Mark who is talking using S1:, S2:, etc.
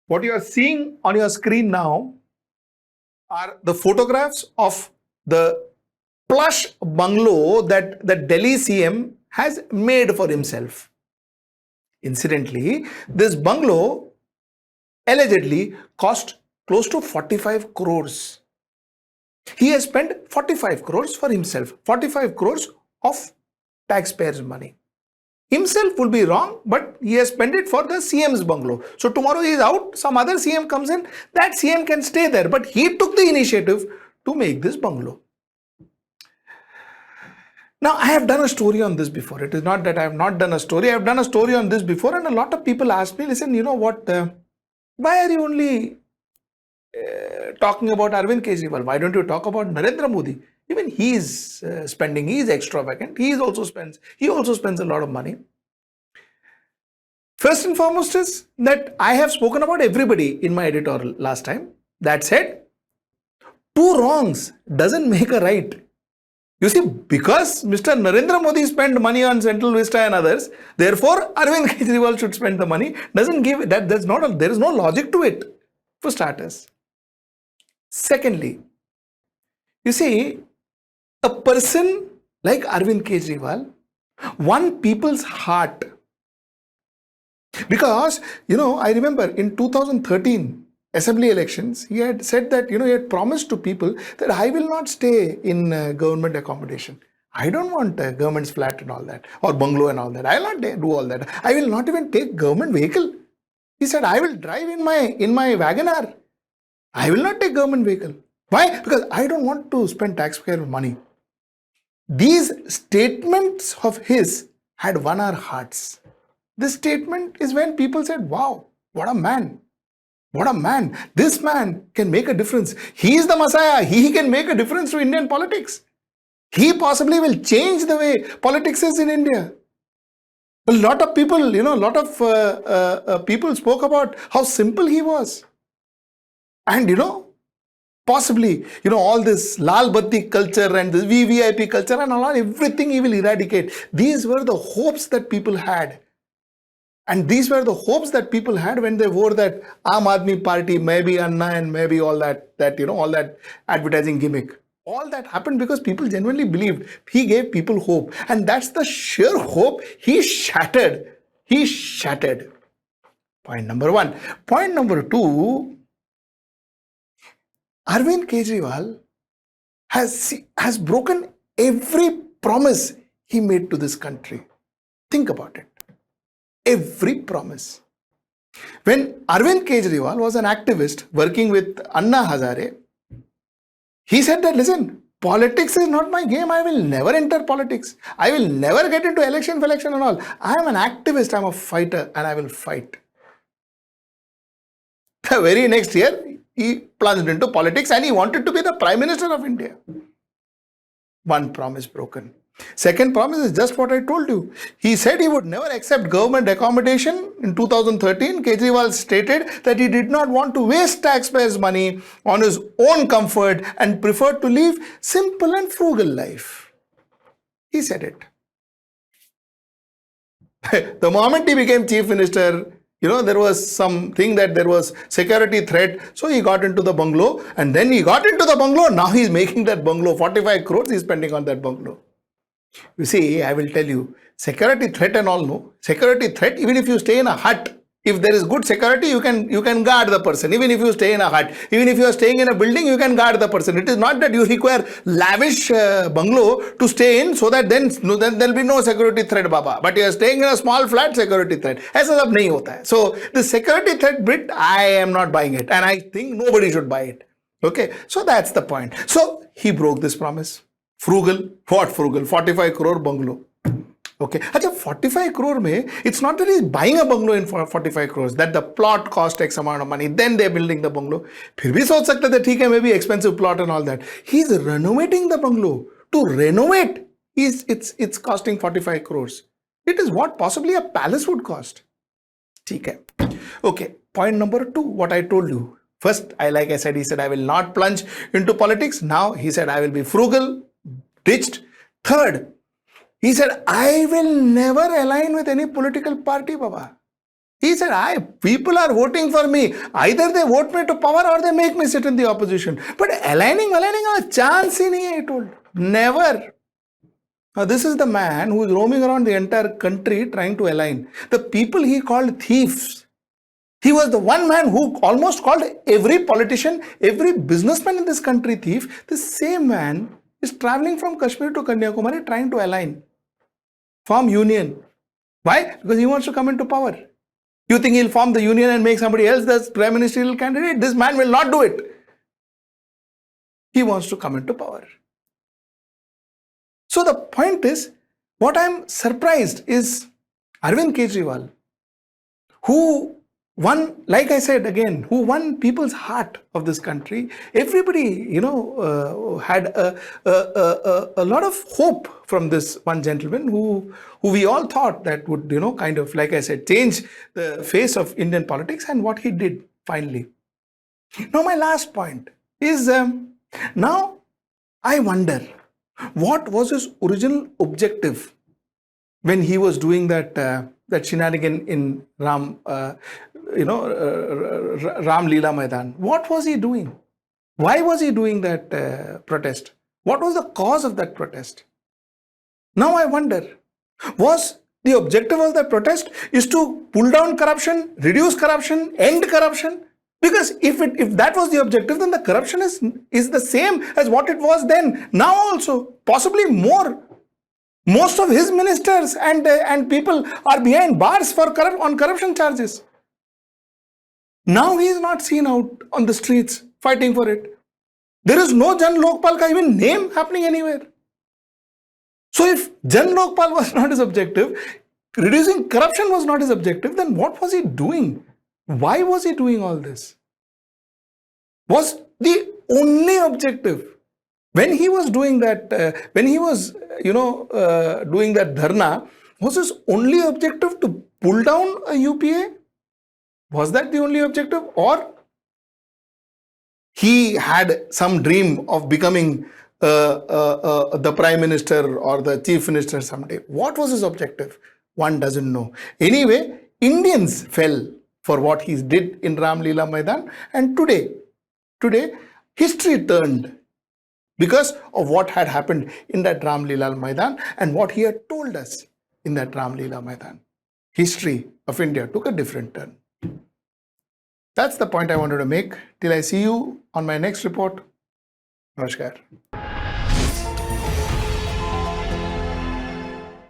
S1: What you are seeing on your screen now are the photographs of the plush bungalow that the Delhi CM has made for himself. Incidentally, this bungalow allegedly cost close to 45 crores. He has spent 45 crores for himself, 45 crores of taxpayers' money. Himself will be wrong, but he has spent it for the CM's bungalow. So tomorrow he is out, some other CM comes in, that CM can stay there. But he took the initiative to make this bungalow. Now, I have done a story on this before. It is not that I have not done a story. I have done a story on this before, and a lot of people ask me, listen, you know what, why are you only talking about Arvind Kejriwal? Why don't you talk about Narendra Modi? Even he is spending, he is extravagant. He also spends a lot of money. First and foremost is that I have spoken about everybody in my editorial last time. That said, two wrongs doesn't make a right. You see, because Mr. Narendra Modi spent money on Central Vista and others, therefore Arvind Kejriwal should spend the money, doesn't give that. There is no logic to it, for starters. Secondly, you see, a person like Arvind Kejriwal won people's heart. Because, I remember in 2013 assembly elections, he had said that, he had promised to people that I will not stay in government accommodation. I don't want a government's flat and all that, or bungalow and all that. I will not do all that. I will not even take government vehicle. He said, I will drive in my Wagoner. I will not take government vehicle. Why? Because I don't want to spend taxpayer money. These statements of his had won our hearts. This statement is when people said, wow, what a man. What a man. This man can make a difference. He is the Messiah. He can make a difference to Indian politics. He possibly will change the way politics is in India. A lot of people, people spoke about how simple he was. And, possibly, all this Lal Batti culture and this VVIP culture and all, everything he will eradicate. These were the hopes that people had. And these were the hopes that people had when they wore that Aam Aadmi Party, maybe Anna and maybe all that all that advertising gimmick. All that happened because people genuinely believed. He gave people hope. And that's the sheer hope he shattered. He shattered. Point number one. Point number two, Arvind Kejriwal has broken every promise he made to this country. Think about it. Every promise. When Arvind Kejriwal was an activist working with Anna Hazare, he said that, listen, politics is not my game. I will never enter politics. I will never get into election and all. I am an activist. I am a fighter and I will fight. The very next year, he plunged into politics and he wanted to be the Prime Minister of India. One promise broken. Second promise is just what I told you. He said he would never accept government accommodation. In 2013, Kejriwal stated that he did not want to waste taxpayers' money on his own comfort and preferred to live simple and frugal life. He said it. The moment he became chief minister, there was something that there was security threat. So he got into the bungalow and then he got into the bungalow. Now he's making that bungalow 45 crores he's spending on that bungalow. You see, I will tell you, security threat and all, no. Security threat, even if you stay in a hut, if there is good security, you can guard the person. Even if you stay in a hut, even if you are staying in a building, you can guard the person. It is not that you require lavish bungalow to stay in so that then there will be no security threat, Baba. But you are staying in a small flat, security threat. ऐसा सब नहीं होता है. So the security threat bit, I am not buying it. And I think nobody should buy it. Okay, so that's the point. So he broke this promise. Frugal. What frugal? 45 crore bungalow. Okay. Achha, 45 crore mein, it's not that he's buying a bungalow in 45 crores, that the plot cost X amount of money, then they're building the bungalow. फिर भी सोच सकते थे, ठीक है, maybe expensive plot and all that. He's renovating the bungalow. To renovate, it's costing 45 crores. It is what possibly a palace would cost. ठीक है. Okay. Point number two, what I told you. First, like I said, he said, I will not plunge into politics. Now he said, I will be frugal, ditched. Third, he said, I will never align with any political party, Baba. He said, people are voting for me. Either they vote me to power or they make me sit in the opposition. But aligning a chance ही नहीं है, he told. Never. Now, this is the man who is roaming around the entire country trying to align. The people he called thieves. He was the one man who almost called every politician, every businessman in this country thief. The same man is traveling from Kashmir to Kanyakumari trying to align, form union. Why? Because he wants to come into power. You think he'll form the union and make somebody else the prime ministerial candidate? This man will not do it. He wants to come into power. So the point is, what I'm surprised is Arvind Kejriwal, who won, like I said again, who won people's heart of this country. Everybody, had a lot of hope from this one gentleman who we all thought that would, kind of, like I said, change the face of Indian politics, and what he did finally. Now, my last point is, now I wonder, what was his original objective when he was doing that shenanigan in Ram Leela Maidan? What was he doing? Why was he doing that protest? What was the cause of that protest? Now I wonder, was the objective of that protest is to pull down corruption, reduce corruption, end corruption? Because if that was the objective, then the corruption is the same as what it was then. Now also, possibly more. Most of his ministers and people are behind bars on corruption charges. Now he is not seen out on the streets fighting for it. There is no Jan Lokpal ka even name happening anywhere. So if Jan Lokpal was not his objective, reducing corruption was not his objective, then what was he doing? Why was he doing all this? Was the only objective, when he was doing that, doing that dharna, was his only objective to pull down a UPA? Was that the only objective? Or he had some dream of becoming the Prime Minister or the Chief Minister someday? What was his objective? One doesn't know. Anyway, Indians fell for what he did in Ram Leela Maidan, and today history turned because of what had happened in that Ram Leela Maidan and what he had told us in that Ram Leela Maidan. History of India took a different turn. That's the point I wanted to make. Till I see you on my next report. Namaskar.